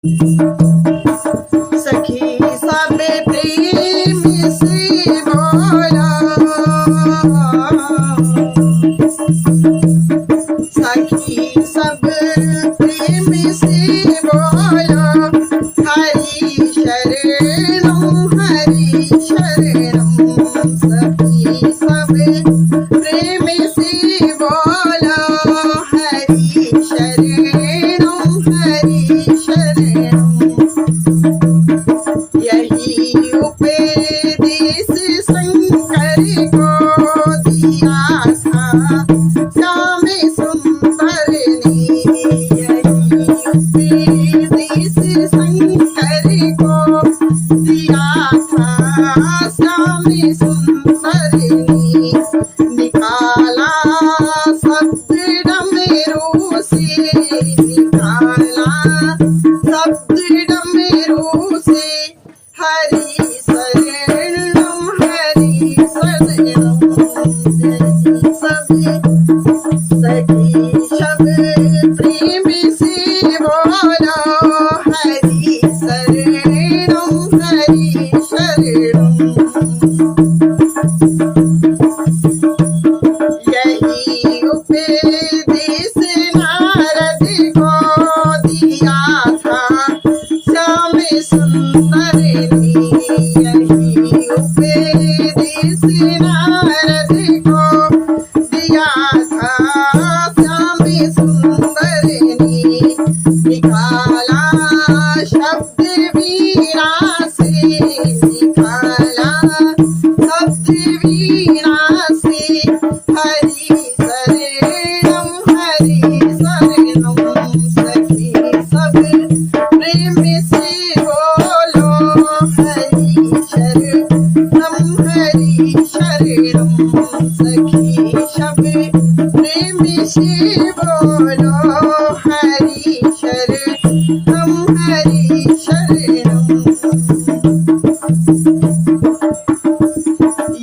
सखी सब प्रेम से बोला, सखी सब प्रेम से बोला, हरि शरणम हरि शरणम। सखी सब प्रेम से बोला, हरि शरणम हरि शरणम। यही उपदेश शंकर को दिया था श्याम सुंदर ने। यही उपदेश शंकर को दिया था श्याम सुंदर ने। निकाला शब्द डमरू से, निकाला शब्द डमरू से, हरि शरणम हरि शरणम। सखी सब प्रेम से बोलो, हरि शरणम हरि शरणम। यही उपदेश नारद को दिया था श्याम सुंदर ने। यही उपदेश नारद को दिया था श्याम सुंदर ने। निकाला शब्द वीणा से, निकाला शब्द वीणा से, हरि शरणम हरि शरणम। सखी सब प्रेम से बोलो, हरि शरणम हरि शरणम। सखी सब प्रेम से बोलो, हरि शरणम हरि शरणम।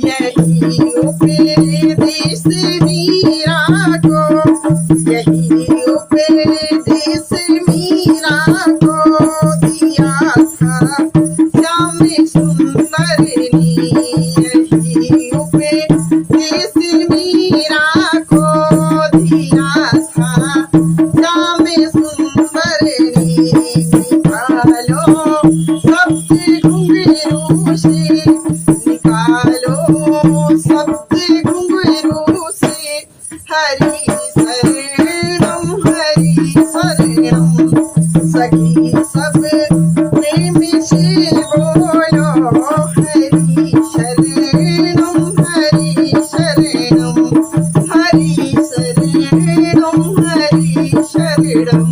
यही उपदेश मीरा को, यही उपदेश मीरा को दिया था श्याम सुंदर ने। यही उपदेश मीरा को दिया था श्याम सुंदर ने। निकालो शब्द घुंघरू से, निकालो शब्द घुंघरू से, हरि शरणम हरि शरणम। सखी सब प्रेम से बोलो, हरि शरणम हरि शरणम। हरि शरणम हरि शरणम।